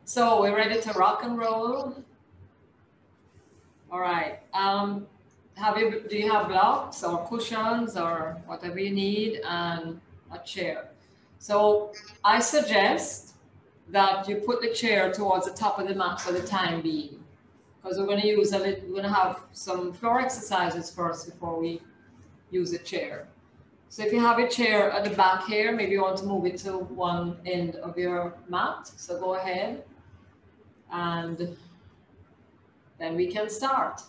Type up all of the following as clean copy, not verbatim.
So we're ready to rock and roll. All right. Do you have blocks or cushions or whatever you need and a chair? So I suggest that you put the chair towards the top of the mat for the time being, because we're going to use we're going to have some floor exercises first before we use a chair. So if you have a chair at the back here, maybe you want to move it to one end of your mat. So go ahead and then we can start.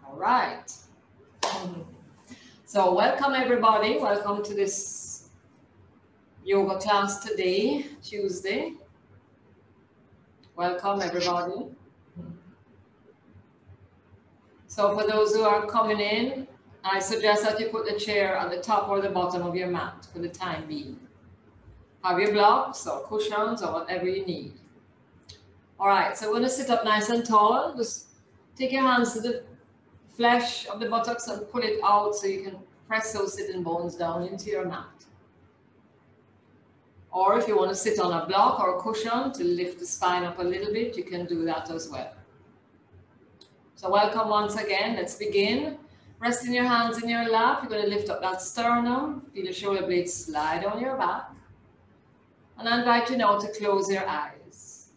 All right. So welcome everybody. Welcome to this yoga class today, Tuesday. Welcome everybody. So for those who are coming in, I suggest that you put the chair at the top or the bottom of your mat for the time being. Have your blocks or cushions or whatever you need. All right, so we're going to sit up nice and tall. Just take your hands to the flesh of the buttocks and pull it out so you can press those sitting bones down into your mat. Or if you want to sit on a block or a cushion to lift the spine up a little bit, you can do that as well. So welcome once again. Let's begin. Resting your hands in your lap. You're going to lift up that sternum. Feel the shoulder blades slide down your back. And I invite you now to close your eyes.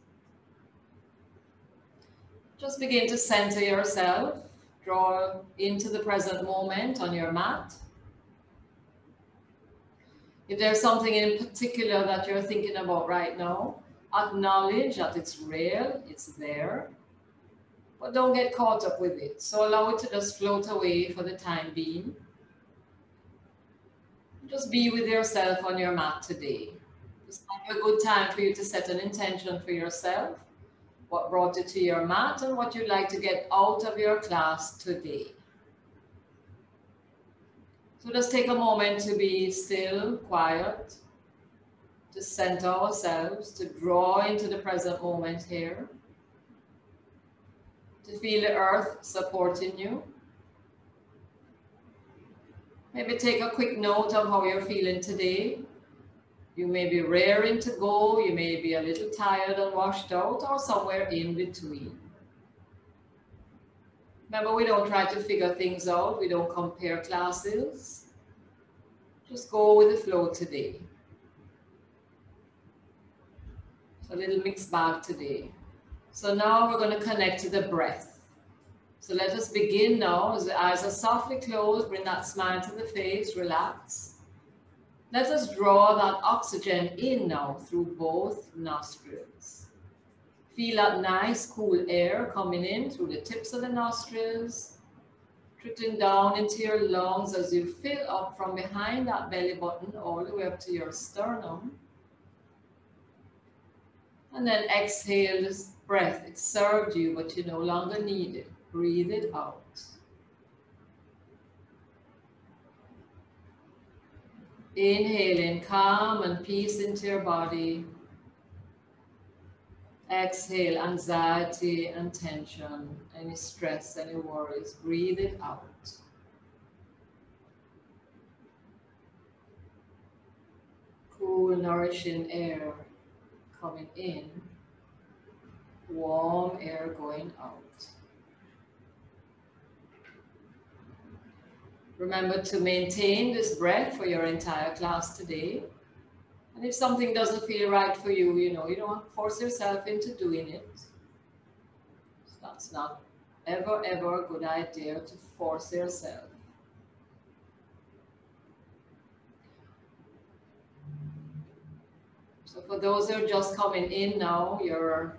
Just begin to center yourself. Draw into the present moment on your mat. If there's something in particular that you're thinking about right now, acknowledge that it's real, it's there, but don't get caught up with it. So allow it to just float away for the time being. Just be with yourself on your mat today. It's like a good time for you to set an intention for yourself, what brought you to your mat and what you'd like to get out of your class today. So just take a moment to be still, quiet, to center ourselves, to draw into the present moment here, to feel the earth supporting you. Maybe take a quick note of how you're feeling today. You may be raring to go, you may be a little tired and washed out, or somewhere in between. Remember, we don't try to figure things out, we don't compare classes. Just go with the flow today. So a little mixed bag today. So now we're going to connect to the breath. So let us begin now. As the eyes are softly closed, bring that smile to the face, relax. Let us draw that oxygen in now through both nostrils. Feel that nice cool air coming in through the tips of the nostrils, trickling down into your lungs as you fill up from behind that belly button all the way up to your sternum. And then exhale this breath. It served you, but you no longer need it. Breathe it out. Inhaling calm and peace into your body. Exhale anxiety and tension, any stress, any worries. Breathe it out. Cool, nourishing air coming in. Warm air going out. Remember to maintain this breath for your entire class today. And if something doesn't feel right for you, you don't force yourself into doing it. That's not ever a good idea to force yourself. So for those who are just coming in now, your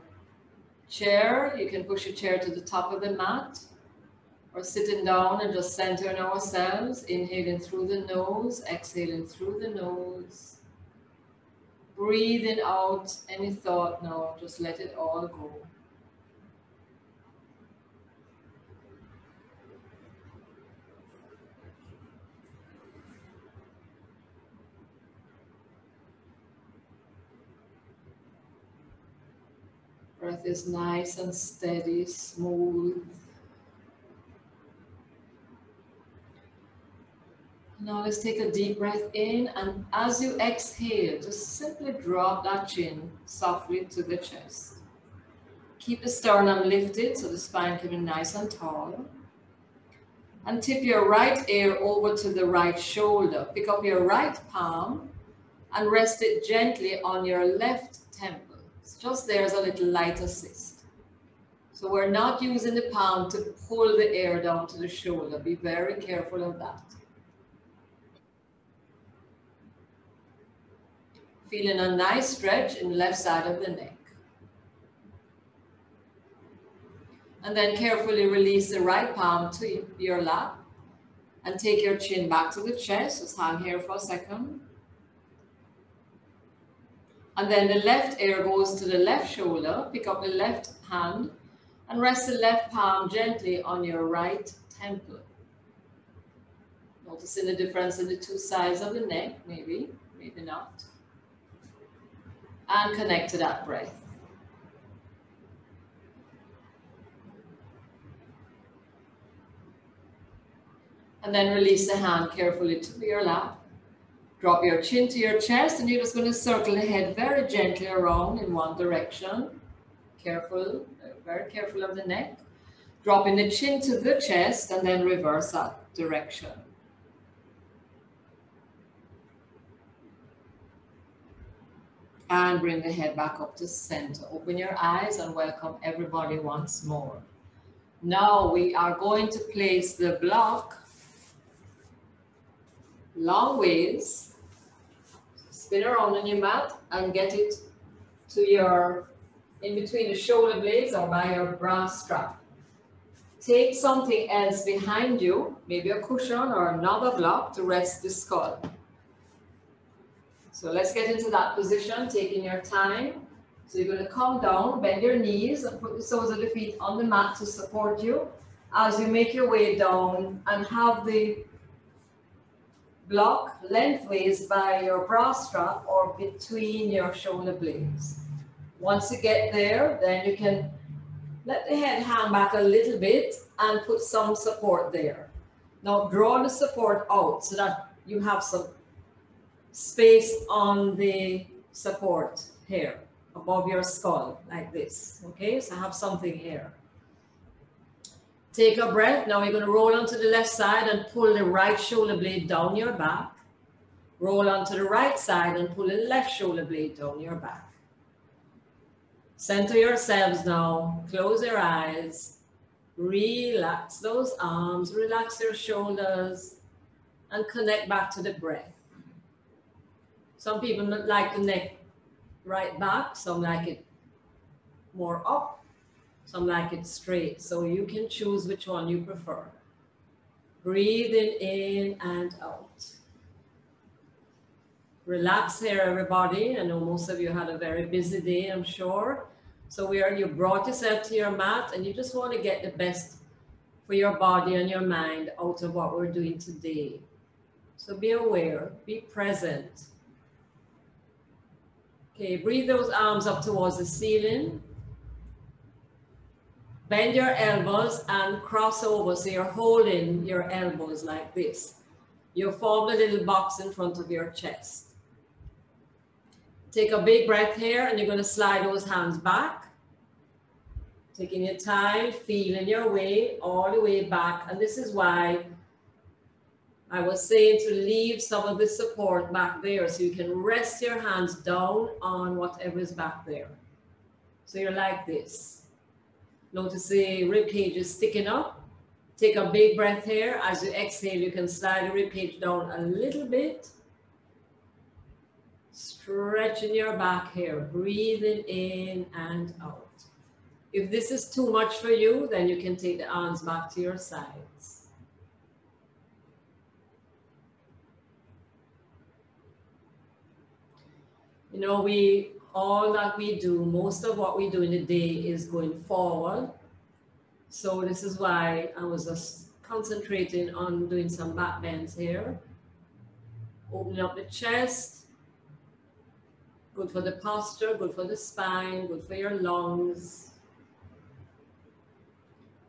chair, you can push your chair to the top of the mat, or sitting down and just centering ourselves, inhaling through the nose, exhaling through the nose. Breathing out any thought now, just let it all go. Breath is nice and steady, smooth. Now let's take a deep breath in, and as you exhale, just simply drop that chin softly to the chest. Keep the sternum lifted so the spine can be nice and tall. And tip your right ear over to the right shoulder. Pick up your right palm and rest it gently on your left temple. It's just there as a little light assist. So we're not using the palm to pull the air down to the shoulder. Be very careful of that. Feeling a nice stretch in the left side of the neck. And then carefully release the right palm to your lap and take your chin back to the chest. Just hang here for a second. And then the left ear goes to the left shoulder. Pick up the left hand and rest the left palm gently on your right temple. Noticing the difference in the two sides of the neck, maybe, maybe not. And connect to that breath. And then release the hand carefully to your lap. Drop your chin to your chest, and you're just going to circle the head very gently around in one direction. Careful, very careful of the neck. Dropping the chin to the chest, and then reverse that direction. And bring the head back up to center. Open your eyes and welcome everybody once more. Now we are going to place the block long ways. Spin around on your mat and get it to your, in between the shoulder blades or by your bra strap. Take something else behind you, maybe a cushion or another block to rest the skull. So let's get into that position, taking your time. So you're going to come down, bend your knees and put the soles of the feet on the mat to support you as you make your way down, and have the block lengthways by your bra strap or between your shoulder blades. Once you get there, then you can let the head hang back a little bit and put some support there. Now draw the support out so that you have some space on the support here above your skull, like this. Okay, so have something here. Take a breath. Now you're going to roll onto the left side and pull the right shoulder blade down your back. Roll onto the right side and pull the left shoulder blade down your back. Center yourselves now. Close your eyes. Relax those arms. Relax your shoulders and connect back to the breath. Some people like the neck right back. Some like it more up. Some like it straight. So you can choose which one you prefer. Breathing in and out. Relax here, everybody. I know most of you had a very busy day, I'm sure. So you brought yourself to your mat and you just want to get the best for your body and your mind out of what we're doing today. So be aware, be present. Okay, breathe those arms up towards the ceiling. Bend your elbows and cross over so you're holding your elbows like this. You form a little box in front of your chest. Take a big breath here and you're going to slide those hands back. Taking your time, feeling your way all the way back. And this is why I was saying to leave some of the support back there so you can rest your hands down on whatever is back there. So you're like this. Notice the rib cage is sticking up. Take a big breath here. As you exhale, you can slide the rib cage down a little bit. Stretching your back here, breathing in and out. If this is too much for you, then you can take the arms back to your sides. You know, all that we do, most of what we do in the day is going forward. So this is why I was just concentrating on doing some back bends here. Opening up the chest. Good for the posture, good for the spine, good for your lungs.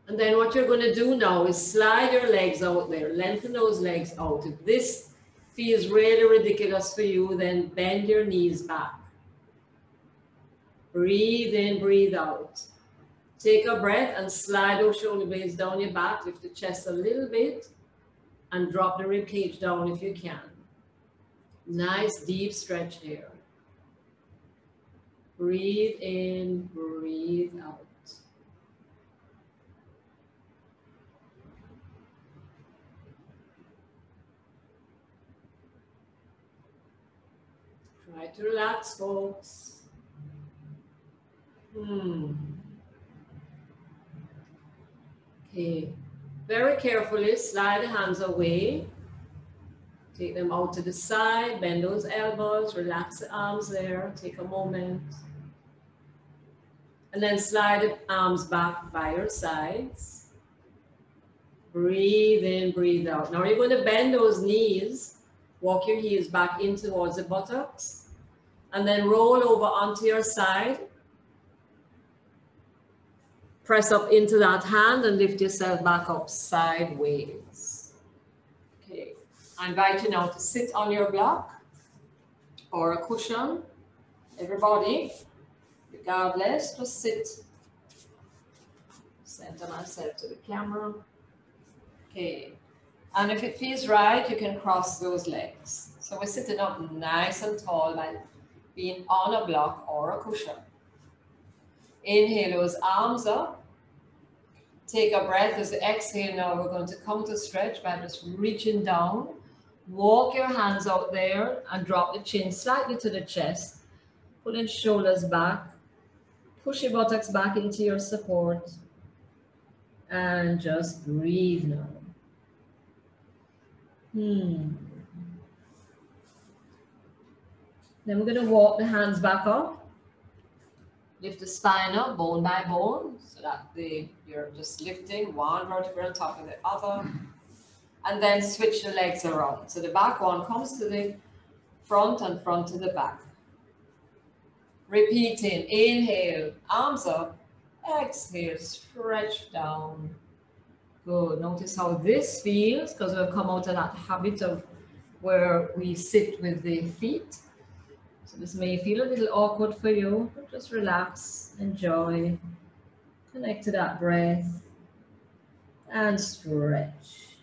And then what you're going to do now is slide your legs out there, lengthen those legs out. If this feels really ridiculous for you, then bend your knees back. Breathe in, breathe out. Take a breath and slide those shoulder blades down your back. Lift the chest a little bit and drop the rib cage down if you can. Nice deep stretch here. Breathe in, breathe out. Try to relax, folks. Okay, very carefully slide the hands away. Take them out to the side, bend those elbows, relax the arms there, take a moment. And then slide the arms back by your sides. Breathe in, breathe out. Now you're going to bend those knees, walk your heels back in towards the buttocks, and then roll over onto your side. Press up into that hand and lift yourself back up sideways. Okay, I invite you now to sit on your block or a cushion. Everybody, regardless, just sit. Center myself to the camera. Okay, and if it feels right, you can cross those legs. So we're sitting up nice and tall by being on a block or a cushion. Inhale those arms up. Take a breath as you exhale. Now we're going to come to stretch by just reaching down. Walk your hands out there and drop the chin slightly to the chest. Pulling shoulders back. Push your buttocks back into your support. And just breathe now. Then we're going to walk the hands back up. Lift the spine up, bone by bone, so that you're just lifting one vertebra on top of the other. And then switch the legs around. So the back one comes to the front and front to the back. Repeating, inhale, arms up, exhale, stretch down. Good. Notice how this feels, because we've come out of that habit of where we sit with the feet. So this may feel a little awkward for you, but just relax, enjoy, connect to that breath, and stretch.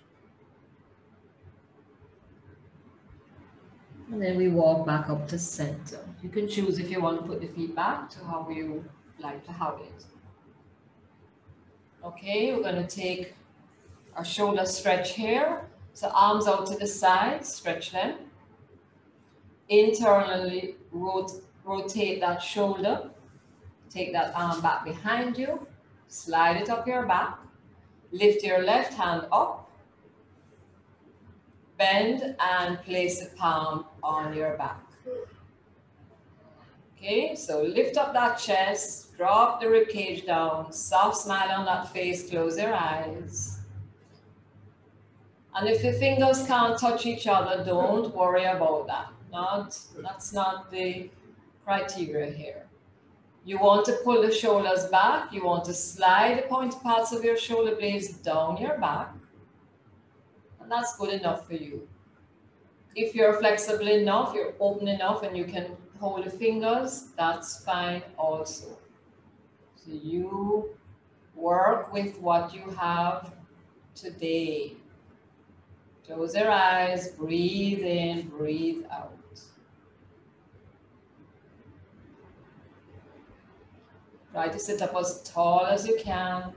And then we walk back up to center. You can choose if you want to put the feet back to how you like to have it. Okay, we're going to take our shoulder stretch here. So arms out to the side, stretch them. Internally rotate that shoulder. Take that arm back behind you. Slide it up your back. Lift your left hand up. Bend and place the palm on your back. Okay, so lift up that chest. Drop the rib cage down. Soft smile on that face. Close your eyes. And if the fingers can't touch each other, don't worry about that. That's not the criteria here. You want to pull the shoulders back. You want to slide the pointed parts of your shoulder blades down your back. And that's good enough for you. If you're flexible enough, you're open enough, and you can hold the fingers, that's fine also. So you work with what you have today. Close your eyes, breathe in, breathe out. Try to sit up as tall as you can.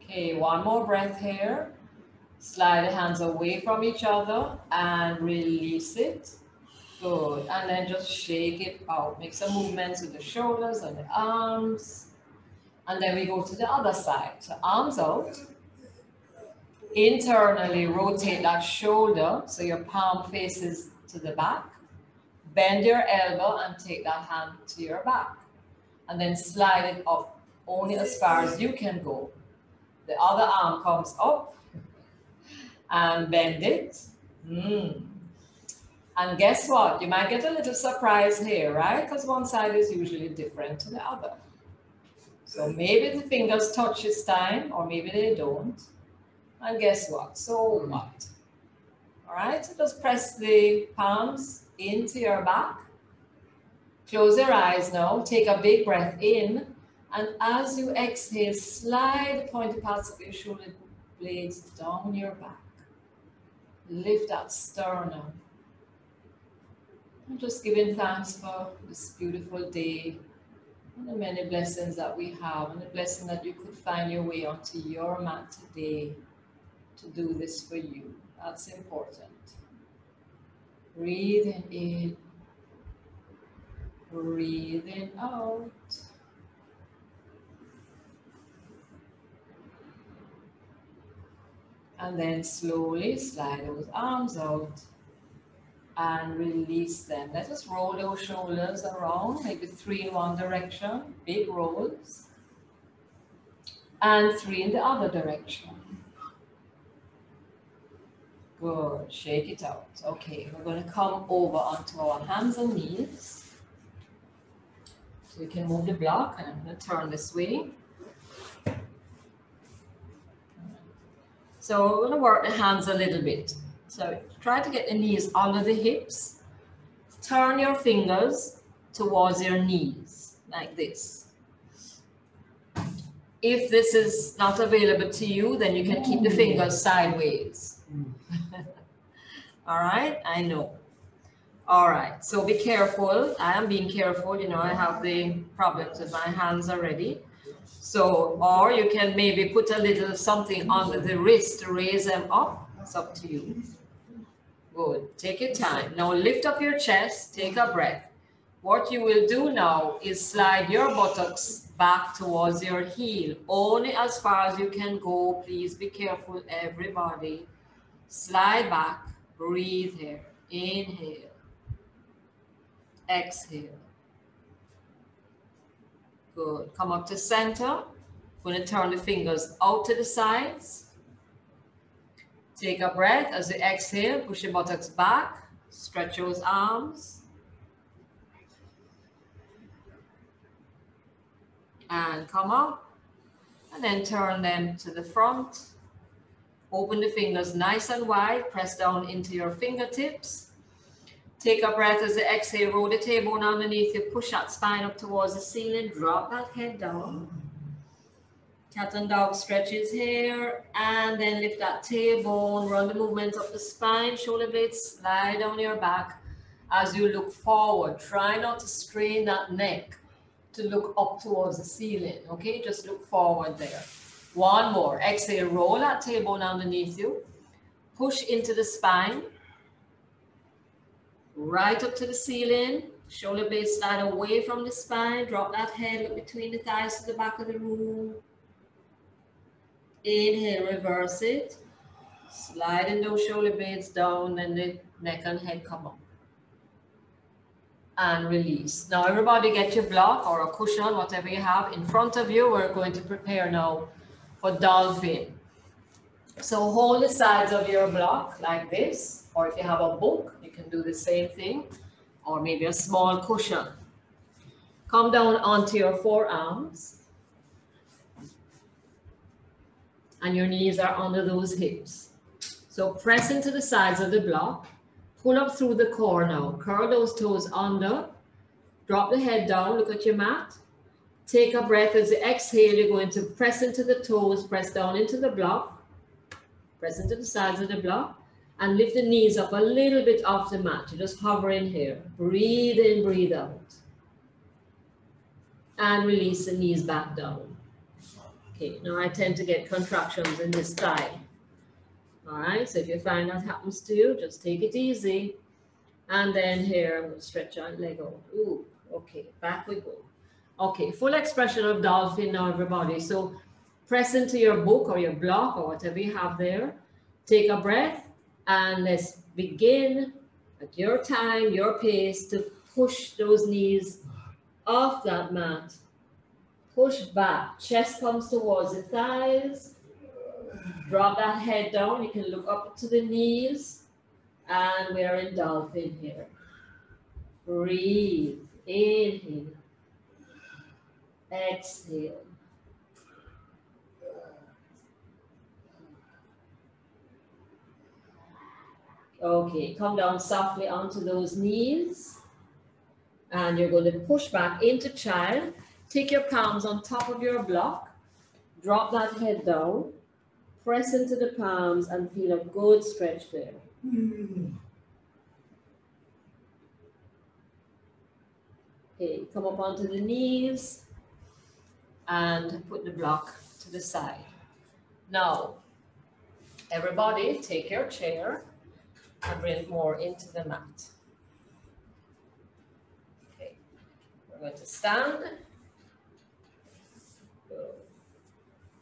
Okay, one more breath here. Slide the hands away from each other and release it. Good. And then just shake it out. Make some movements with the shoulders and the arms. And then we go to the other side. So arms out. Internally rotate that shoulder so your palm faces to the back. Bend your elbow and take that hand to your back. And then slide it up only as far as you can go. The other arm comes up and bend it. And guess what? You might get a little surprise here, right? Because one side is usually different to the other. So maybe the fingers touch this time, or maybe they don't. And guess what? So what? All right, so just press the palms into your back. Close your eyes now. Take a big breath in. And as you exhale, slide the pointy parts of your shoulder blades down your back. Lift that sternum. And just giving thanks for this beautiful day and the many blessings that we have, and the blessing that you could find your way onto your mat today to do this for you. That's important. Breathing in, breathing out. And then slowly slide those arms out and release them. Let us roll those shoulders around, maybe 3 in one direction, big rolls, and 3 in the other direction. Good, shake it out. Okay, we're going to come over onto our hands and knees. So you can move the block, and I'm going to turn this way. So we're going to work the hands a little bit. So try to get the knees under the hips. Turn your fingers towards your knees, like this. If this is not available to you, then you can keep the fingers sideways. All right, I know. All right, so be careful. I am being careful. You know, I have the problems with my hands already. So, or you can maybe put a little something under the wrist to raise them up. It's up to you. Good. Take your time. Now lift up your chest. Take a breath. What you will do now is slide your buttocks back towards your heel. Only as far as you can go. Please be careful, everybody. Slide back. Breathe here. Inhale. Exhale. Good. Come up to center. Going to turn the fingers out to the sides. Take a breath. As you exhale, push your buttocks back. Stretch those arms. And come up. And then turn them to the front. Open the fingers nice and wide. Press down into your fingertips. Take a breath as you exhale. Roll the tailbone underneath you. Push that spine up towards the ceiling. Drop that head down. Cat and dog stretches here. And then lift that tailbone. Run the movement up the spine. Shoulder blades slide down your back as you look forward. Try not to strain that neck to look up towards the ceiling. Okay, just look forward there. One more. Exhale. Roll that tailbone underneath you. Push into the spine. Right up to the ceiling. Shoulder blades slide away from the spine. Drop that head, look between the thighs to the back of the room. Inhale, reverse it. Sliding those shoulder blades down, then the neck and head come up. And release. Now everybody get your block or a cushion, whatever you have in front of you. We're going to prepare now for dolphin. So hold the sides of your block like this, or if you have a book, you can do the same thing, or maybe a small cushion. Come down onto your forearms, and your knees are under those hips. So press into the sides of the block, pull up through the core now, curl those toes under, drop the head down, look at your mat. Take a breath. As you exhale, you're going to press into the toes, press down into the block. Press into the sides of the block and lift the knees up a little bit off the mat. You're just hovering here. Breathe in, breathe out. And release the knees back down. Okay, now I tend to get contractions in this thigh. All right, so if you find that happens to you, just take it easy. And then here, I'm going to stretch out, leg out. Ooh, okay, back we go. Okay, full expression of dolphin now, everybody. So press into your book or your block or whatever you have there. Take a breath and let's begin at your time, your pace to push those knees off that mat. Push back. Chest comes towards the thighs. Drop that head down. You can look up to the knees. And we are in dolphin here. Breathe. Inhale. Exhale. Okay, come down softly onto those knees. And you're going to push back into child. Take your palms on top of your block. Drop that head down. Press into the palms and feel a good stretch there. Okay, come up onto the knees and put the block to the side. Now, everybody take your chair and bring it more into the mat. Okay, we're going to stand. Good.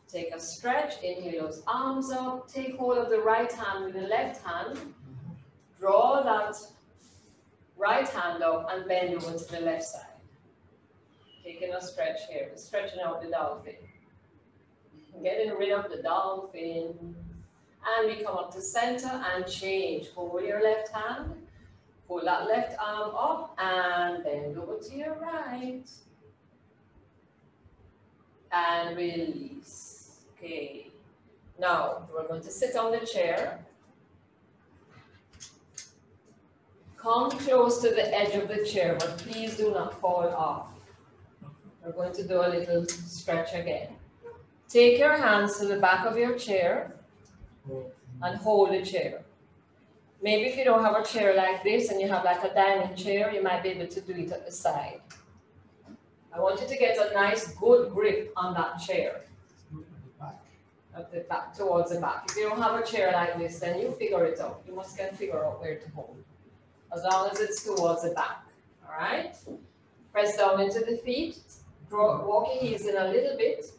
Take a stretch, inhale those arms up, take hold of the right hand with the left hand, draw that right hand up and bend over to the left side. Taking a stretch here, stretching out the dolphin. Getting rid of the dolphin. And we come up to center and change. Hold your left hand, pull that left arm up and bend over to your right. And release. Okay, now we're going to sit on the chair. Come close to the edge of the chair, but please do not fall off. We're going to do a little stretch again. Take your hands to the back of your chair and hold the chair. Maybe if you don't have a chair like this and you have like a dining chair, you might be able to do it at the side. I want you to get a nice good grip on that chair. At the back, towards the back. If you don't have a chair like this, then you figure it out. You must can figure out where to hold. As long as it's towards the back. All right? Press down into the feet. Walk your heels in a little bit.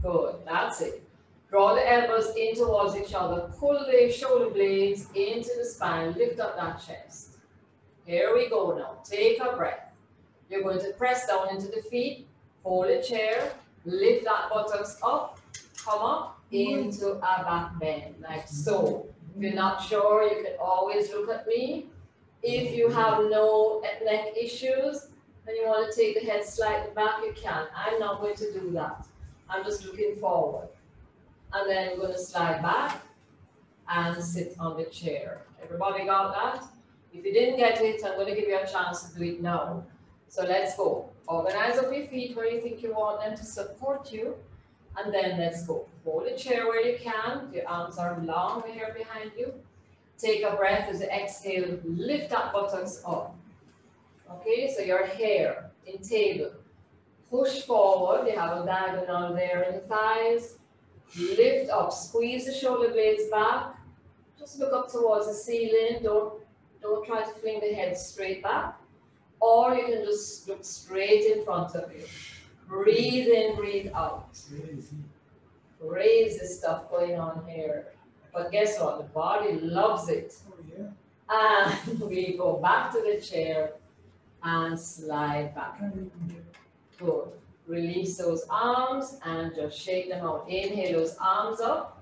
Good. That's it. Draw the elbows in towards each other. Pull the shoulder blades into the spine. Lift up that chest. Here we go now. Take a breath. You're going to press down into the feet. Hold the chair. Lift that buttocks up, come up into a back bend, like so. If you're not sure, you can always look at me. If you have no neck issues and you want to take the head slightly back, you can. I'm not going to do that. I'm just looking forward. And then we're going to slide back and sit on the chair. Everybody got that? If you didn't get it, I'm going to give you a chance to do it now. So let's go. Organize up your feet where you think you want them to support you. And then let's go. Hold the chair where you can. Your arms are long here behind you. Take a breath as you exhale. Lift that buttocks up. Okay, so your hair in table. Push forward. You have a diagonal there in the thighs. Lift up. Squeeze the shoulder blades back. Just look up towards the ceiling. Don't try to fling the head straight back. Or you can just look straight in front of you. Breathe in, breathe out. Crazy stuff going on here. But guess what? The body loves it. And we go back to the chair and slide back. Good. Release those arms and just shake them out. Inhale those arms up.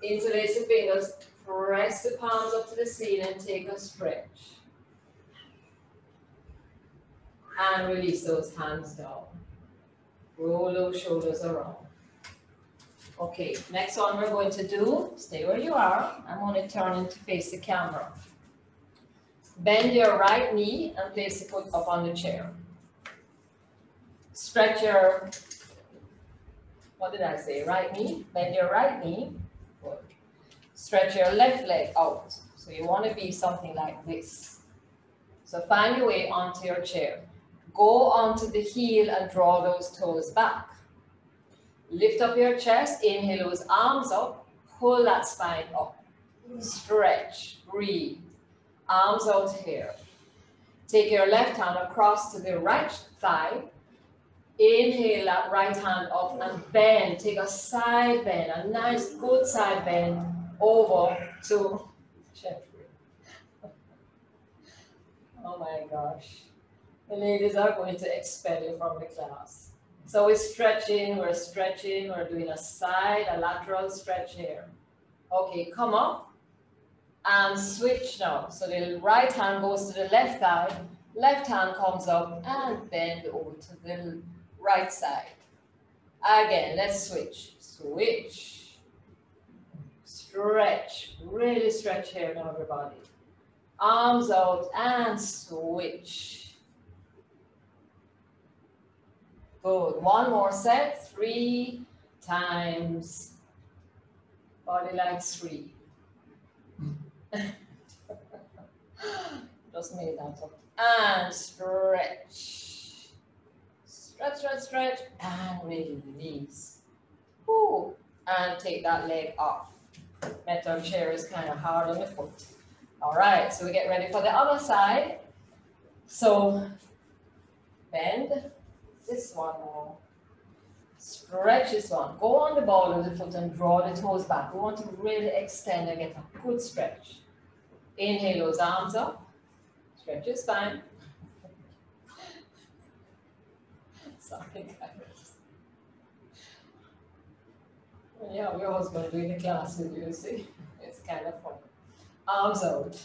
Interlace your fingers. Press the palms up to the ceiling. Take a stretch. And release those hands down. Roll those shoulders around. Okay, next one we're going to do, stay where you are. I'm going to turn to face the camera. Bend your right knee and place the foot up on the chair. Stretch your, what did I say, right knee? Bend your right knee. Good. Stretch your left leg out. So you want to be something like this. So find your way onto your chair. Go onto the heel and draw those toes back. Lift up your chest, inhale those arms up, pull that spine up. Stretch, breathe. Arms out here. Take your left hand across to the right thigh. Inhale that right hand up and bend. Take a side bend, a nice good side bend over to Jeffrey. Oh my gosh. The ladies are going to expel you from the class. So we're stretching, we're doing a side, a lateral stretch here. Okay, come up and switch now. So the right hand goes to the left thigh, left hand comes up and bend over to the right side. Again, let's switch. Switch. stretch, really stretch here now, everybody. Arms out and switch. Good. One more set, 3 times. Body likes 3. Just made that up. And stretch. Stretch, stretch, stretch, and release. Woo. And take that leg off. Metal chair is kind of hard on the foot. All right, so we get ready for the other side. So bend this one more. Stretch this one. Go on the ball of the foot and draw the toes back. We want to really extend and get a good stretch. Inhale those arms up. Stretch your spine. Sorry, guys. Yeah, your husband doing the class with you, see? It's kind of fun. Arms out.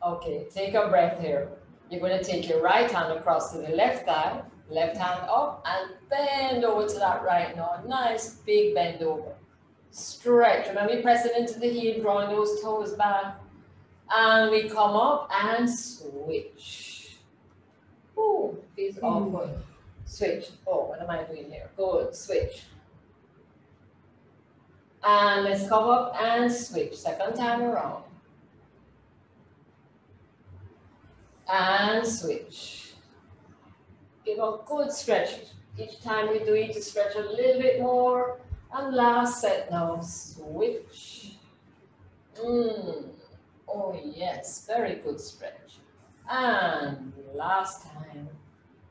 Okay, take a breath here. You're going to take your right hand across to the left thigh, left hand up, and bend over to that right now. Nice big bend over. Stretch. Remember, pressing into the heel, drawing those toes back. And we come up and switch. Ooh, feels awkward. Switch. Oh, what am I doing here? Good. Switch. And let's come up and switch. Second time around. And switch. Give a good stretch. Each time we do it, to stretch a little bit more. And last set now. Switch. Oh yes, very good stretch. And last time.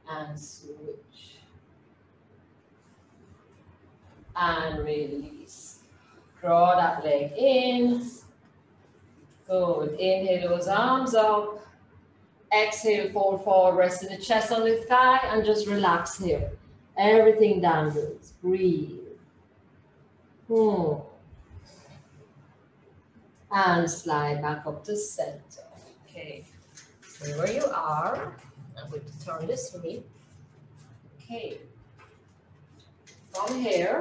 And switch. And release. Draw that leg in. Good. Inhale those arms up. Exhale, fold forward, resting the chest on the thigh, and just relax here. Everything dangles. Breathe. And slide back up to center. Okay. Stay where you are. I'm going to turn this way. Okay. From here,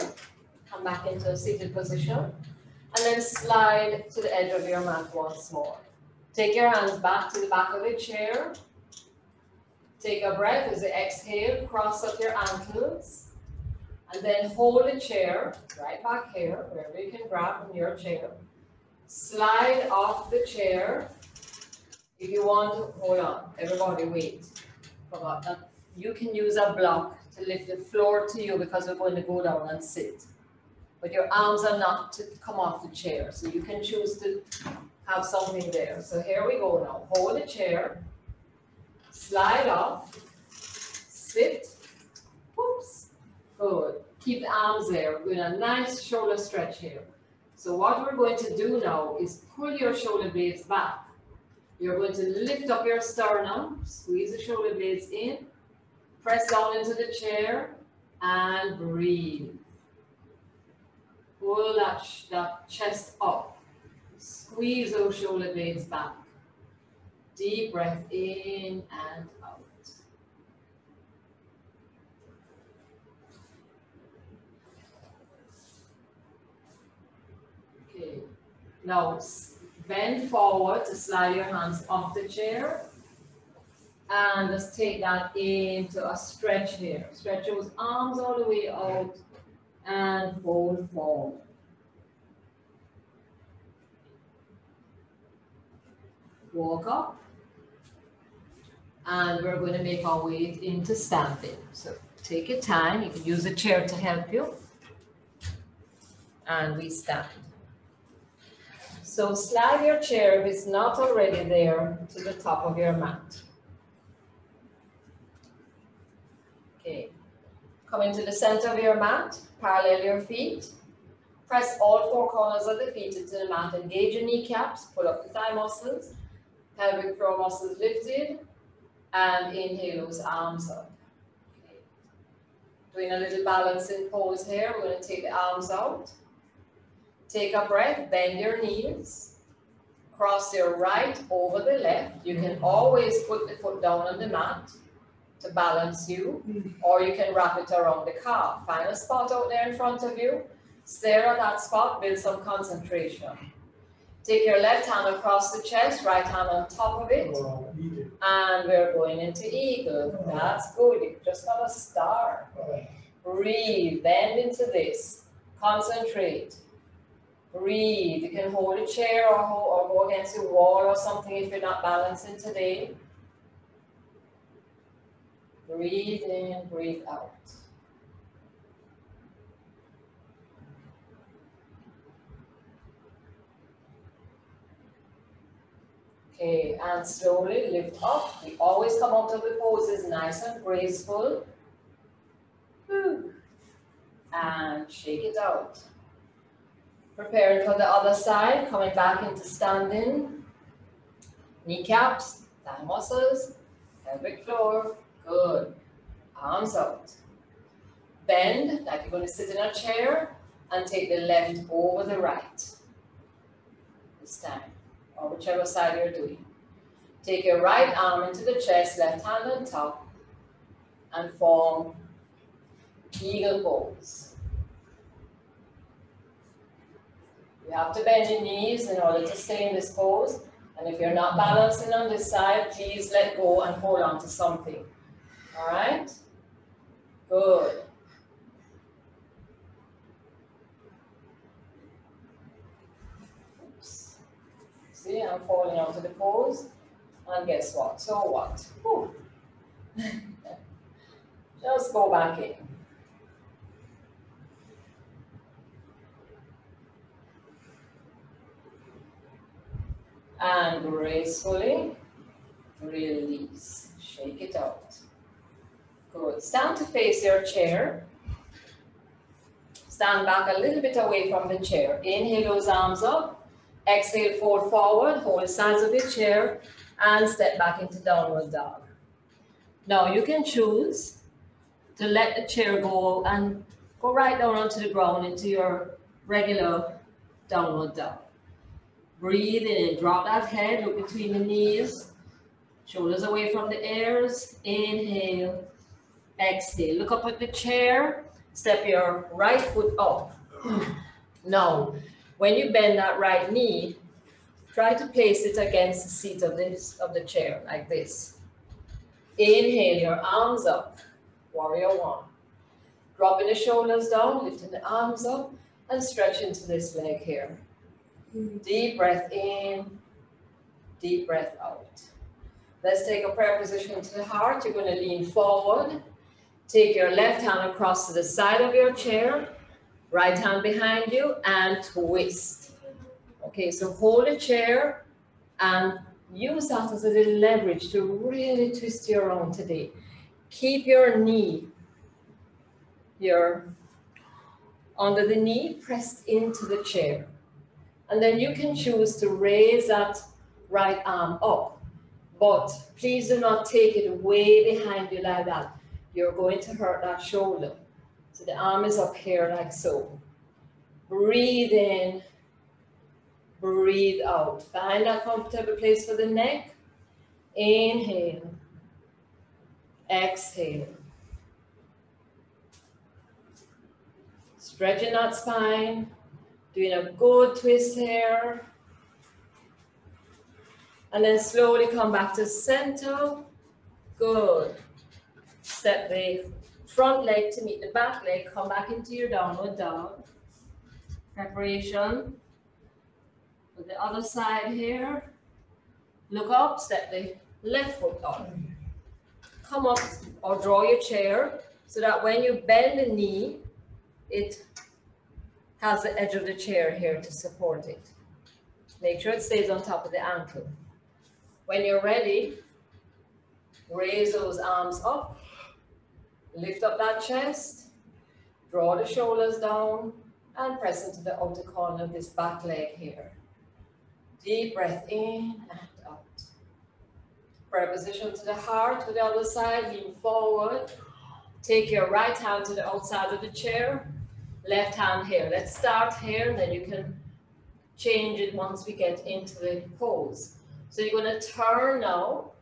come back into a seated position, and then slide to the edge of your mat once more. Take your hands back to the back of the chair. Take a breath as you exhale, cross up your ankles, and then hold the chair right back here, wherever you can grab in your chair. Slide off the chair. If you want to, hold on, everybody wait. Forgot that. You can use a block to lift the floor to you because we're going to go down and sit. But your arms are not to come off the chair, so you can choose to have something there. So here we go now. Hold the chair, slide off, sit, whoops, good. Keep the arms there. We're doing a nice shoulder stretch here. So what we're going to do now is pull your shoulder blades back. You're going to lift up your sternum, squeeze the shoulder blades in, press down into the chair, and breathe. Pull that chest up. Squeeze those shoulder blades back. Deep breath in and out. Okay. Now bend forward to slide your hands off the chair. And just take that into a stretch here. Stretch those arms all the way out and fold forward. Walk up, and we're going to make our way into standing. So take your time. You can use a chair to help you, and we stand. So slide your chair, if it's not already there, to the top of your mat. Okay, come into the center of your mat, parallel your feet. Press all 4 corners of the feet into the mat. Engage your kneecaps, pull up the thigh muscles. Pelvic floor muscles lifted, and inhale those arms up. Okay. Doing a little balancing pose here. We're going to take the arms out. Take a breath, bend your knees. Cross your right over the left. You can always put the foot down on the mat to balance you, or you can wrap it around the calf. Find a spot out there in front of you Stare at that spot, build some concentration. Take your left hand across the chest, right hand on top of it. And we're going into eagle. That's good. You just got to start. Breathe, bend into this. Concentrate. Breathe. You can hold a chair or go against a wall or something if you're not balancing today. Breathe in, breathe out. Okay, and slowly lift up. We always come out of the poses nice and graceful. And shake it out. Preparing for the other side, coming back into standing. Kneecaps, thigh muscles, pelvic floor. Good. Arms out. Bend like you're going to sit in a chair and take the left over the right. This time, or whichever side you're doing. Take your right arm into the chest, left hand on top, and form eagle pose. You have to bend your knees in order to stay in this pose. And if you're not balancing on this side, please let go and hold on to something. All right? Good. Oops. See, I'm falling out of the pose. And guess what? So what? Just go back in. And gracefully release. Shake it out. Good. Stand to face your chair. Stand back a little bit away from the chair. Inhale those arms up. Exhale, fold forward. Hold the sides of your chair. And step back into downward dog. Now you can choose to let the chair go and go right down onto the ground into your regular downward dog. Breathe in and drop that head, look between the knees, shoulders away from the ears. Inhale, exhale. Look up at the chair, step your right foot up. Now, when you bend that right knee, try to place it against the seat of the chair, like this. Inhale, your arms up, warrior one. Dropping the shoulders down, lifting the arms up, and stretch into this leg here. Deep breath in, deep breath out. Let's take a prayer position to the heart. You're going to lean forward. Take your left hand across to the side of your chair, right hand behind you, and twist. Okay, so hold the chair and use that as a little leverage to really twist you around today. Keep your knee, under the knee, pressed into the chair. And then you can choose to raise that right arm up. But please do not take it way behind you like that. You're going to hurt that shoulder. So the arm is up here like so. Breathe in, breathe out. Find a comfortable place for the neck. Inhale, exhale. Stretching that spine. Doing a good twist here. And then slowly come back to center. Good. Step the front leg to meet the back leg. Come back into your downward dog. Preparation. With the other side here. Look up, step the left foot up. Come up or draw your chair so that when you bend the knee, it has the edge of the chair here to support it. Make sure it stays on top of the ankle. When you're ready, raise those arms up, lift up that chest, draw the shoulders down, and press into the outer corner of this back leg here. Deep breath in and out. Prayer position to the heart, to the other side, lean forward. Take your right hand to the outside of the chair. Left hand here. Let's start here, and then you can change it once we get into the pose. So you're going to turn now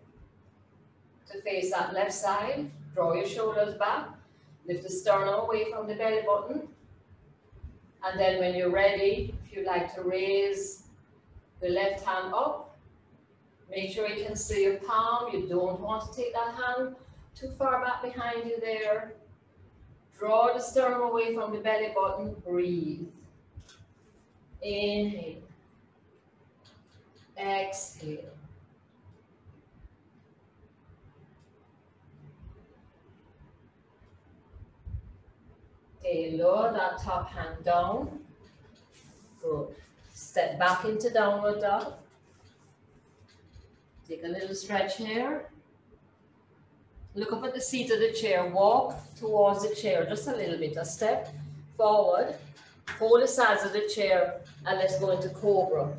to face that left side. Draw your shoulders back. Lift the sternum away from the belly button. And then when you're ready, if you like to raise the left hand up, make sure you can see your palm. You don't want to take that hand too far back behind you there. Draw the sternum away from the belly button. Breathe. Inhale. Exhale. Okay, lower that top hand down. Good. Step back into downward dog. Take a little stretch here. Look up at the seat of the chair. Walk towards the chair just a little bit. A step forward. Hold the sides of the chair and let's go into Cobra.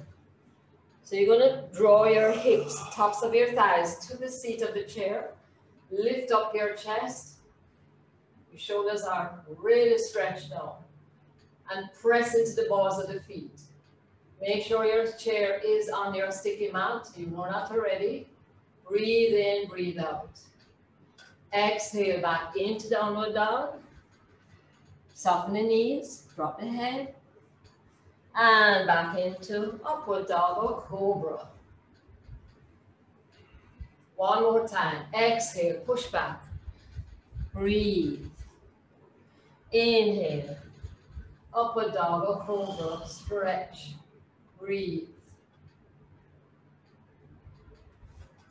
So you're going to draw your hips, tops of your thighs to the seat of the chair. Lift up your chest. Your shoulders are really stretched now. And press into the balls of the feet. Make sure your chair is on your sticky mat. You know that already. Breathe in, breathe out. Exhale back into downward dog. Soften the knees, drop the head. And back into upward dog or cobra. One more time. Exhale, push back. Breathe. Inhale. Upward dog or cobra. Stretch. Breathe.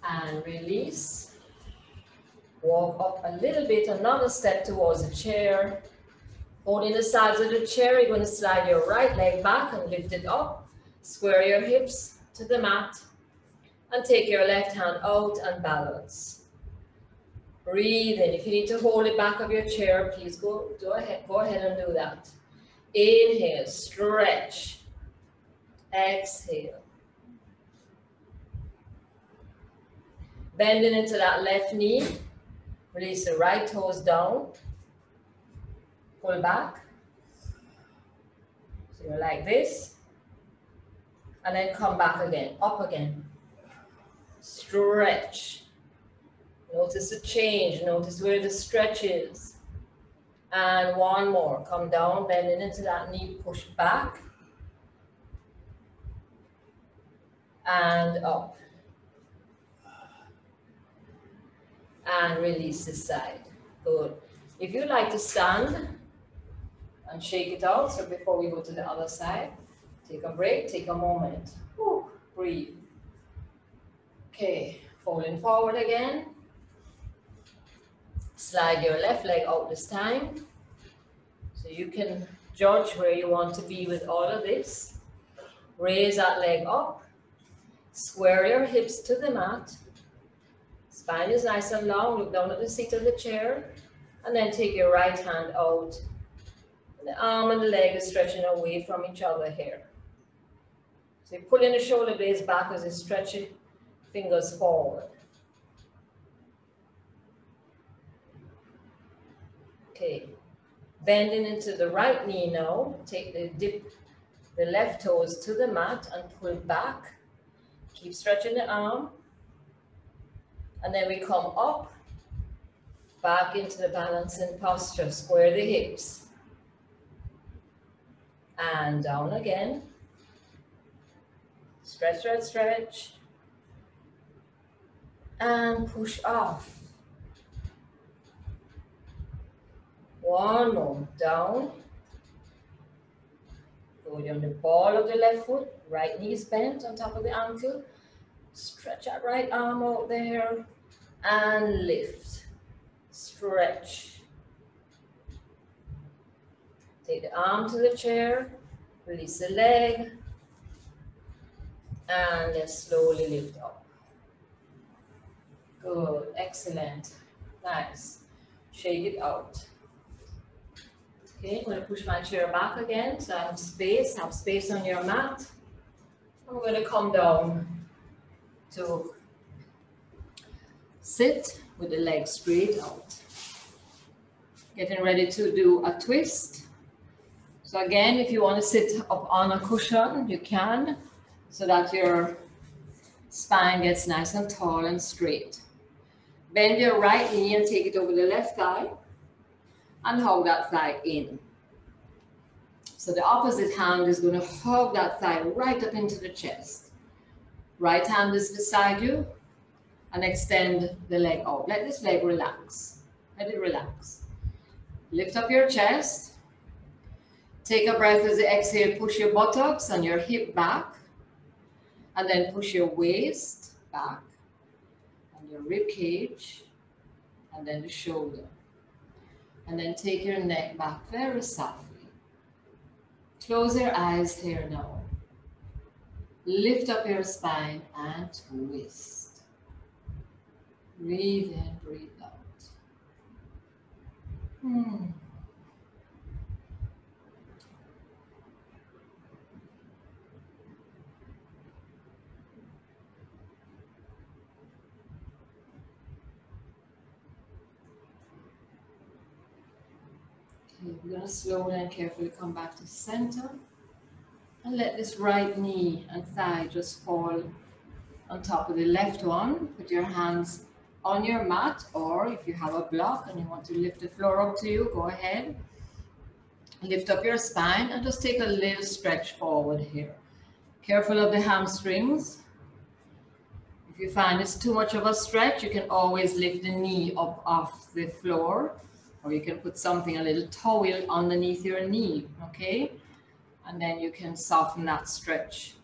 And release. Walk up a little bit, another step towards the chair. Holding the sides of the chair, you're going to slide your right leg back and lift it up. Square your hips to the mat. And take your left hand out and balance. Breathe in. If you need to hold the back of your chair, please go ahead and do that. Inhale, stretch. Exhale. Bending into that left knee. Release the right toes down. Pull back. So you're like this. And then come back again, up again. Stretch. Notice the change. Notice where the stretch is. And one more. Come down, bending into that knee. Push back. And up. And release this side. Good. If you like to stand and shake it out, so before we go to the other side, take a break, take a moment. Whew, breathe. Okay, falling forward again. Slide your left leg out this time. So you can judge where you want to be with all of this. Raise that leg up. Square your hips to the mat. Spine is nice and long. Look down at the seat of the chair. And then take your right hand out. And the arm and the leg is stretching away from each other here. So you're pulling the shoulder blades back as you stretch your fingers forward. Okay. Bending into the right knee now. Dip the left toes to the mat and pull back. Keep stretching the arm. And then we come up, back into the balancing posture. Square the hips. And down again. Stretch, stretch, stretch. And push off. One more. Down. Go down the ball of the left foot. Right knee is bent on top of the ankle. Stretch that right arm out there. And lift. Stretch. Take the arm to the chair. Release the leg. And then slowly lift up. Good. Excellent. Nice. Shake it out. Okay, I'm going to push my chair back again so I have space. Have space on your mat. I'm going to come down to sit with the legs straight out. Getting ready to do a twist. So again, if you want to sit up on a cushion, you can, so that your spine gets nice and tall and straight. Bend your right knee and take it over the left thigh and hold that thigh in. So the opposite hand is going to hug that thigh right up into the chest. Right hand is beside you and extend the leg out. Let this leg relax. Let it relax. Lift up your chest. Take a breath as you exhale. Push your buttocks and your hip back. And then push your waist back. And your rib cage. And then the shoulder. And then take your neck back very softly. Close your eyes here now. Lift up your spine and twist. Breathe in, breathe out. Okay, we're going to slowly and carefully come back to center. And let this right knee and thigh just fall on top of the left one. Put your hands on your mat, or if you have a block and you want to lift the floor up to you, go ahead. Lift up your spine and just take a little stretch forward here. Careful of the hamstrings. If you find it's too much of a stretch, you can always lift the knee up off the floor, or you can put something, a little towel underneath your knee, okay? And then you can soften that stretch.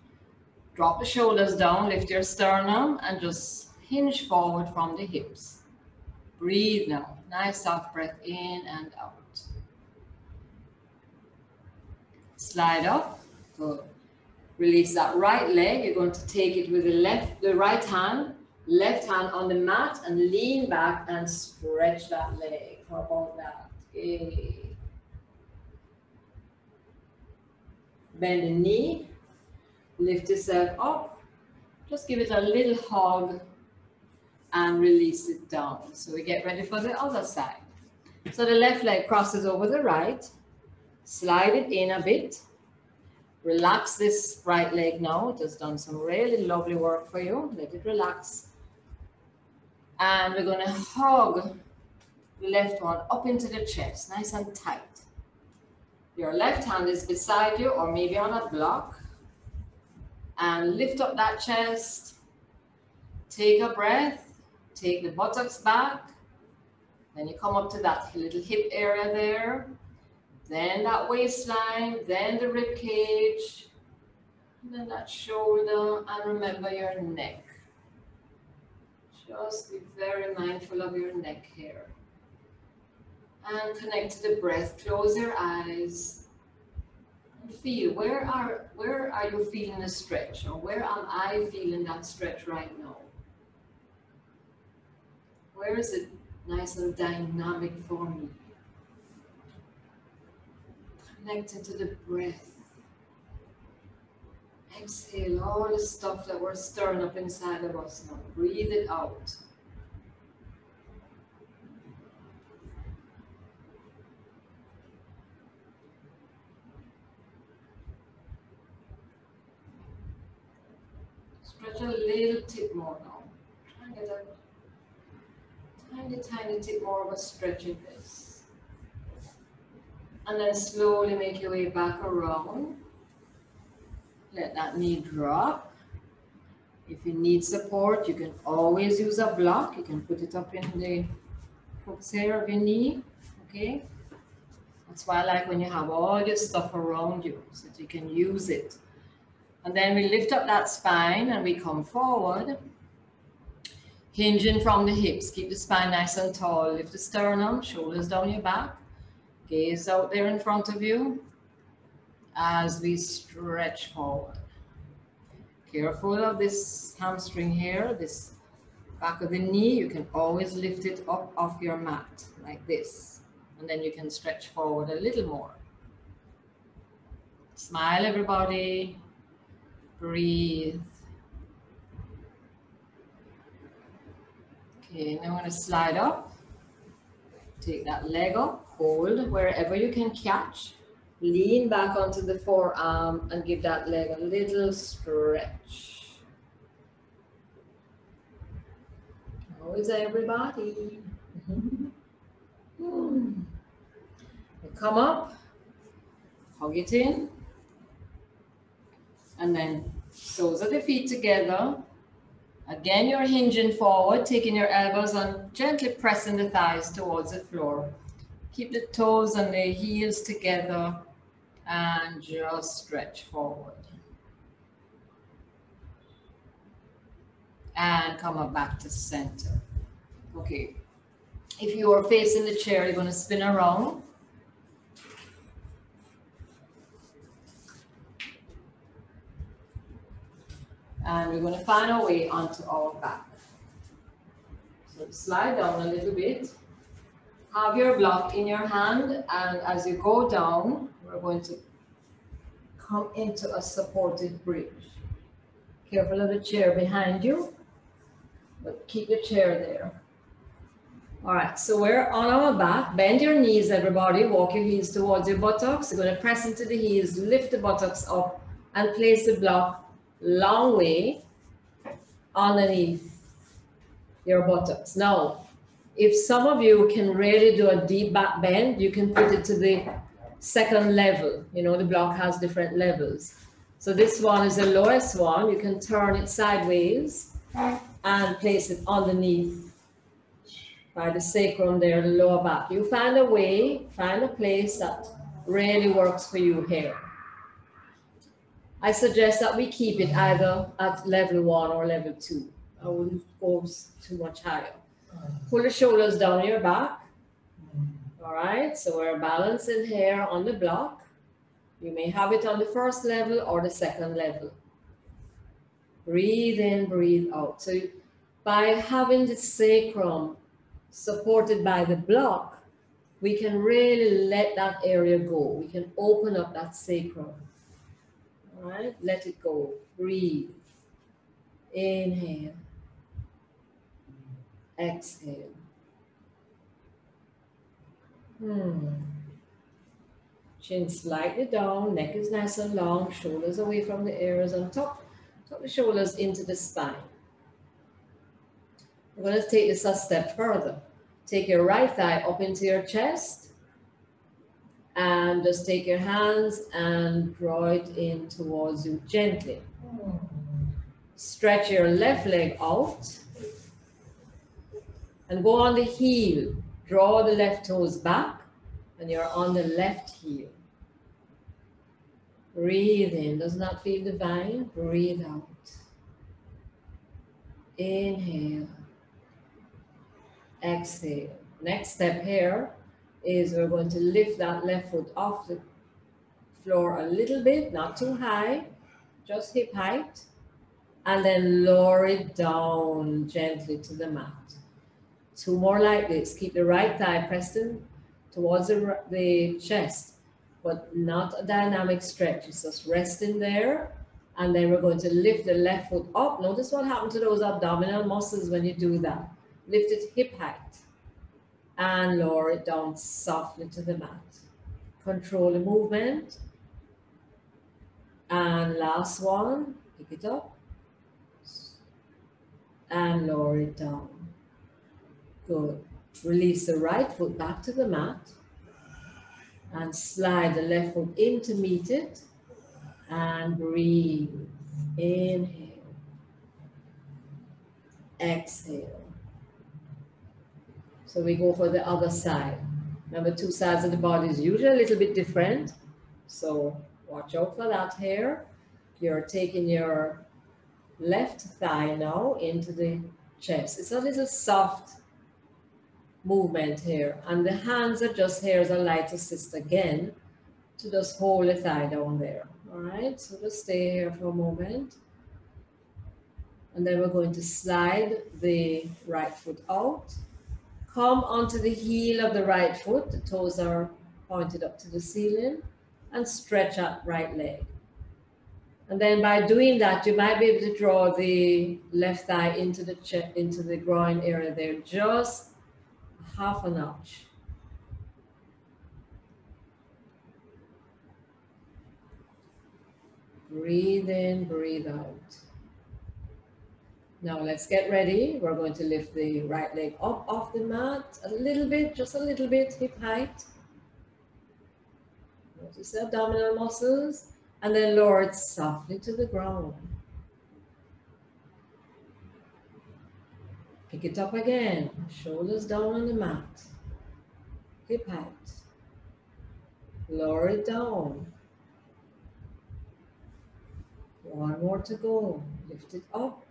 Drop the shoulders down, lift your sternum, and just hinge forward from the hips. Breathe now. Nice soft breath in and out. Slide up. Good. Release that right leg. You're going to take it with the right hand, left hand on the mat, and lean back and stretch that leg. How about that? Okay. Bend the knee, lift yourself up, just give it a little hug and release it down. So we get ready for the other side. So the left leg crosses over the right, slide it in a bit, relax this right leg now. It has done some really lovely work for you. Let it relax. And we're going to hug the left one up into the chest, nice and tight. Your left hand is beside you or maybe on a block. And lift up that chest. Take a breath. Take the buttocks back. Then you come up to that little hip area there. Then that waistline. Then the rib cage. And then that shoulder. And remember your neck. Just be very mindful of your neck here. And connect to the breath. Close your eyes. And feel, where are you feeling a stretch? Or where am I feeling that stretch right now? Where is it nice and dynamic for me? Connected to the breath. Exhale all the stuff that we're stirring up inside of us now. Breathe it out. Stretch a little tip more now. Try and get a tiny tip more of a stretch in this. And then slowly make your way back around. Let that knee drop. If you need support, you can always use a block. You can put it up in the hooks here of your knee. Okay? That's why I like when you have all your stuff around you, so that you can use it. And then we lift up that spine and we come forward. Hinging from the hips. Keep the spine nice and tall. Lift the sternum, shoulders down your back. Gaze out there in front of you as we stretch forward. Careful of this hamstring here, this back of the knee. You can always lift it up off your mat like this. And then you can stretch forward a little more. Smile, everybody. Breathe. Okay, now I'm going to slide up. Take that leg up, hold wherever you can catch. Lean back onto the forearm and give that leg a little stretch. How is everybody? You come up, hug it in, and then soles of the feet together. Again, you're hinging forward, taking your elbows and gently pressing the thighs towards the floor. Keep the toes and the heels together and just stretch forward. And come up back to center. Okay. If you are facing the chair, you're going to spin around. And we're going to find our way onto our back. So slide down a little bit. Have your block in your hand, and as you go down, we're going to come into a supported bridge. Careful of the chair behind you, but keep the chair there. All right, so we're on our back. Bend your knees, everybody. Walk your heels towards your buttocks. You're going to press into the heels, lift the buttocks up, and place the block long way underneath your buttocks. Now, if some of you can really do a deep back bend, you can put it to the second level. You know, the block has different levels. So this one is the lowest one. You can turn it sideways and place it underneath by the sacrum there, the lower back. You find a way, find a place that really works for you here. I suggest that we keep it either at level 1 or level 2. I wouldn't go too much higher. Pull the shoulders down your back. All right, so we're balancing here on the block. You may have it on the first level or the second level. Breathe in, breathe out. So by having the sacrum supported by the block, we can really let that area go. We can open up that sacrum. All right, let it go. Breathe. Inhale. Exhale. Chin slightly down, neck is nice and long, shoulders away from the ears, and tuck the shoulders into the spine. We're going to take this a step further. Take your right thigh up into your chest, and just take your hands and draw it in towards you gently. Stretch your left leg out, and go on the heel. Draw the left toes back, and you're on the left heel. Breathe in. Does not feel divine? Breathe out. Inhale. Exhale. Next step here is we're going to lift that left foot off the floor a little bit, not too high, just hip height, and then lower it down gently to the mat. 2 more like this. Keep the right thigh pressed in towards the chest, but not a dynamic stretch. It's just resting there. And then we're going to lift the left foot up. Notice what happened to those abdominal muscles when you do that. Lift it hip height and lower it down softly to the mat. Control the movement. And last one, pick it up and lower it down. Good. Release the right foot back to the mat and slide the left foot in to meet it and breathe. Inhale. Exhale. So we go for the other side. Remember, 2 sides of the body is usually a little bit different. So watch out for that here. You're taking your left thigh now into the chest. It's a little soft movement here, and the hands are just here as a light assist again to just hold the thigh down there. All right, so just stay here for a moment, and then we're going to slide the right foot out, come onto the heel of the right foot, the toes are pointed up to the ceiling, and stretch out right leg. And then by doing that, you might be able to draw the left thigh into the chest, into the groin area there, just half a notch. Breathe in, breathe out. Now let's get ready. We're going to lift the right leg up off the mat a little bit, just a little bit, hip height. Notice the abdominal muscles, and then lower it softly to the ground. Pick it up again, shoulders down on the mat, hip height. Lower it down. One more to go. Lift it up.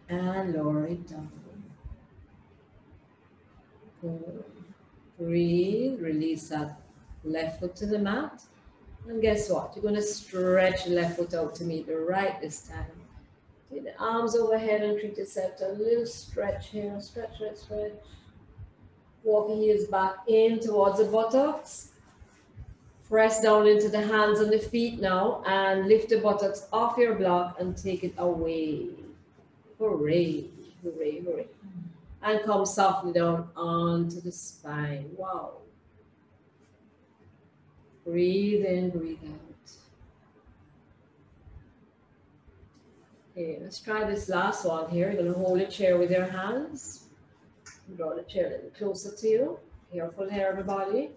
And lower it down. Good. Breathe. Release that left foot to the mat. And guess what? You're going to stretch the left foot out to meet the right this time. Take the arms overhead and treat yourself to a little stretch here. Stretch, stretch, stretch. Walk the heels back in towards the buttocks. Press down into the hands and the feet now and lift the buttocks off your block and take it away. Hooray, hooray, hooray. And come softly down onto the spine. Wow. Breathe in, breathe out. Okay, let's try this last one here. You're going to hold a chair with your hands. Draw the chair a little closer to you. Careful here, everybody.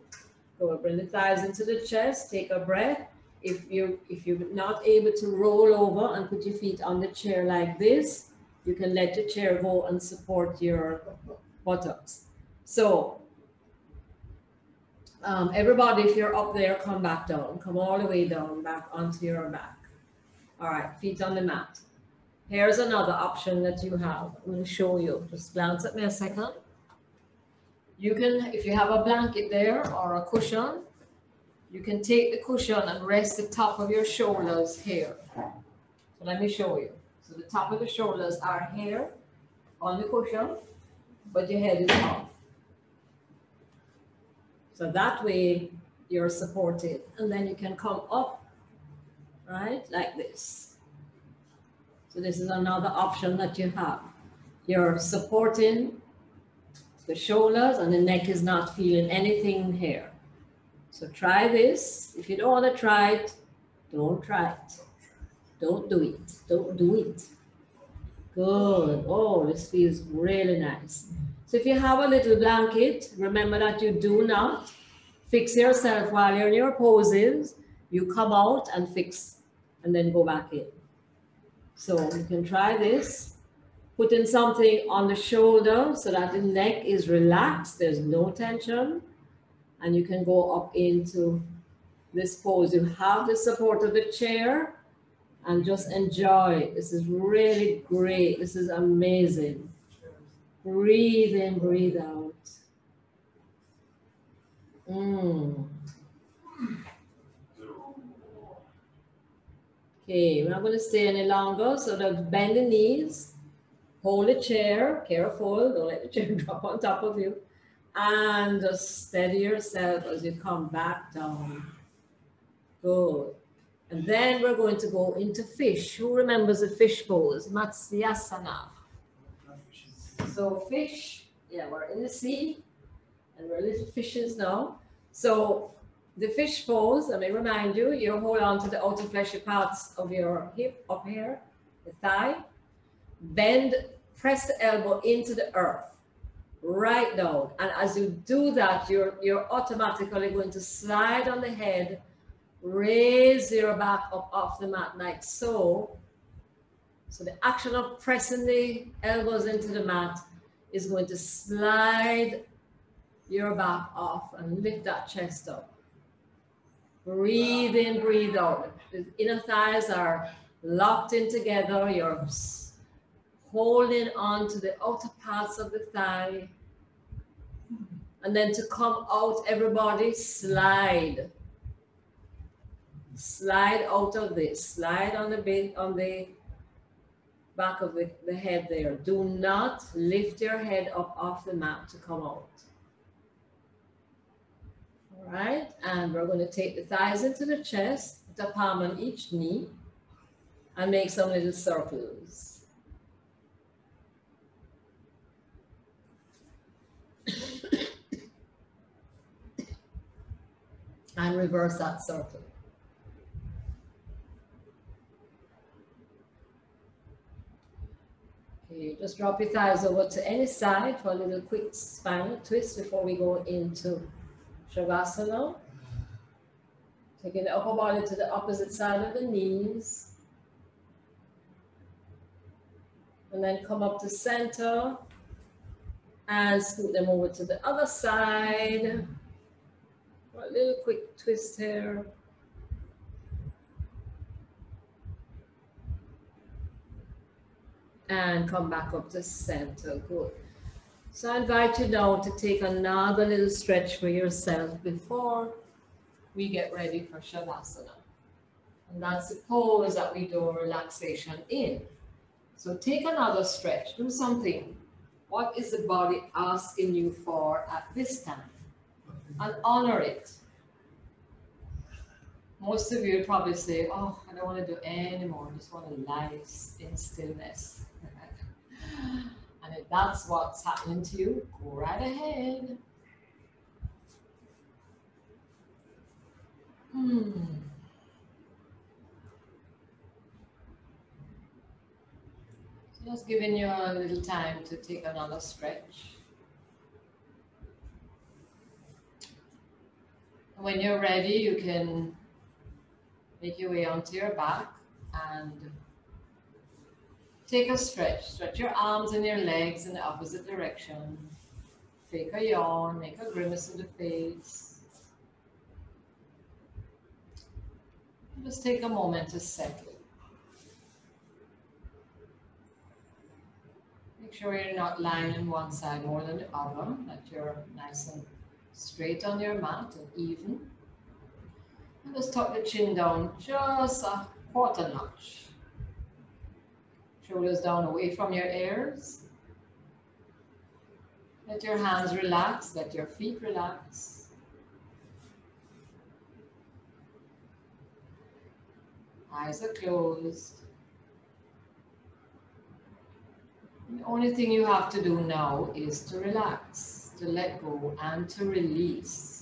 Go bring the thighs into the chest. Take a breath. If you're not able to roll over and put your feet on the chair like this, you can let the chair go and support your buttocks. So, everybody, if you're up there, come back down. Come all the way down, back onto your back. All right, feet on the mat. Here's another option that you have. I'm going to show you. Just glance at me a second. You can, if you have a blanket there or a cushion, you can take the cushion and rest the top of your shoulders here. So let me show you. So the top of the shoulders are here on the cushion, but your head is off. So that way you're supported. And then you can come up, right, like this. So this is another option that you have. You're supporting the shoulders and the neck is not feeling anything here. So try this. If you don't want to try it, don't try it. Don't do it. Don't do it. Good. Oh, this feels really nice. So if you have a little blanket, remember that you do not fix yourself while you're in your poses. You come out and fix and then go back in. So you can try this. Putting something on the shoulder so that the neck is relaxed. There's no tension. And you can go up into this pose. You have the support of the chair and just enjoy it. This is really great. This is amazing. Breathe in, breathe out. Okay, we're not going to stay any longer. So bend the knees. Hold the chair, careful, don't let the chair drop on top of you. And just steady yourself as you come back down. Good. And then we're going to go into fish. Who remembers the fish pose? Matsyasana. So fish, yeah, we're in the sea and we're little fishes now. So the fish pose, let me remind you, you hold on to the outer fleshy parts of your hip up here, the thigh. Bend, press the elbow into the earth, right down. And as you do that, you're automatically going to slide on the head, raise your back up off the mat like so. So the action of pressing the elbows into the mat is going to slide your back off and lift that chest up. Breathe in, breathe out. The inner thighs are locked in together. You're holding on to the outer parts of the thigh. And then to come out, everybody slide. Slide out of this. Slide on the back of the head there. Do not lift your head up off the mat to come out. All right, and we're going to take the thighs into the chest, put a palm on each knee, and make some little circles. And reverse that circle. Okay, just drop your thighs over to any side for a little quick spinal twist before we go into Shavasana. Taking the upper body to the opposite side of the knees. And then come up to center and scoot them over to the other side. A little quick twist here. And come back up to center. Good. So I invite you now to take another little stretch for yourself before we get ready for Shavasana. And that's the pose that we do relaxation in. So take another stretch, do something. What is the body asking you for at this time? And honor it. Most of you will probably say, oh, I don't want to do any more. I just want to lie in stillness. And if that's what's happening to you, go right ahead. So just giving you a little time to take another stretch. When you're ready, you can make your way onto your back and take a stretch. Stretch your arms and your legs in the opposite direction. Take a yawn, make a grimace of the face. Just take a moment to settle. Make sure you're not lying on one side more than the other, that you're nice and straight on your mat and even. And just tuck the chin down just a quarter notch. Shoulders down away from your ears. Let your hands relax, let your feet relax. Eyes are closed. The only thing you have to do now is to relax, to let go and to release.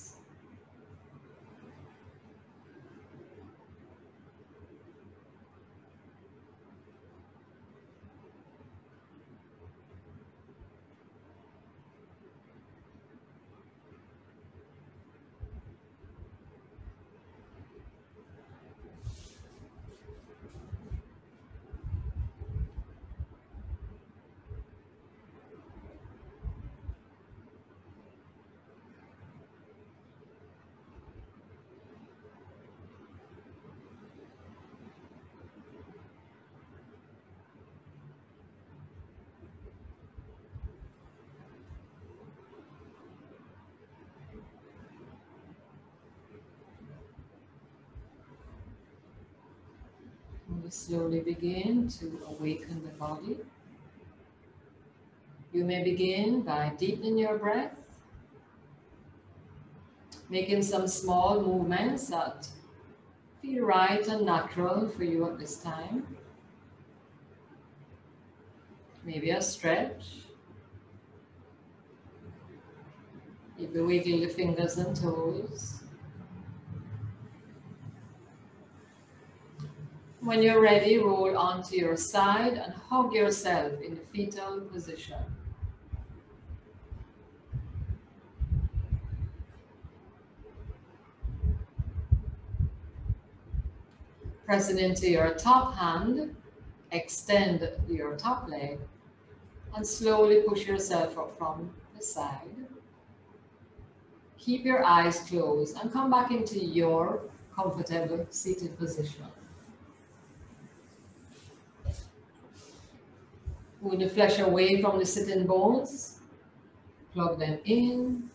We slowly begin to awaken the body. You may begin by deepening your breath, making some small movements that feel right and natural for you at this time. Maybe a stretch. Maybe wiggle the fingers and toes. When you're ready, roll onto your side and hug yourself in the fetal position. Pressing into your top hand, extend your top leg and slowly push yourself up from the side. Keep your eyes closed and come back into your comfortable seated position. Move the flesh away from the sitting bones. Plug them in.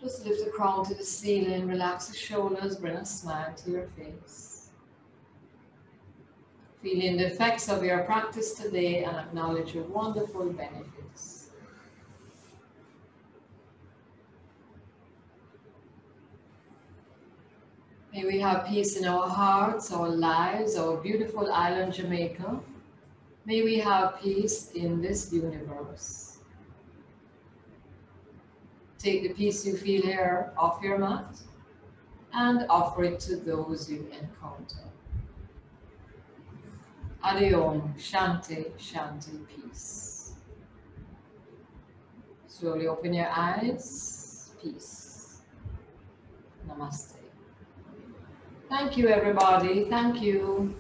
Just lift the crown to the ceiling, relax the shoulders, bring a smile to your face. Feeling the effects of your practice today and acknowledge your wonderful benefits. May we have peace in our hearts, our lives, our beautiful island Jamaica. May we have peace in this universe. Take the peace you feel here off your mat and offer it to those you encounter. Adi Om. Shanti, Shanti, peace. Slowly open your eyes. Peace. Namaste. Thank you, everybody. Thank you.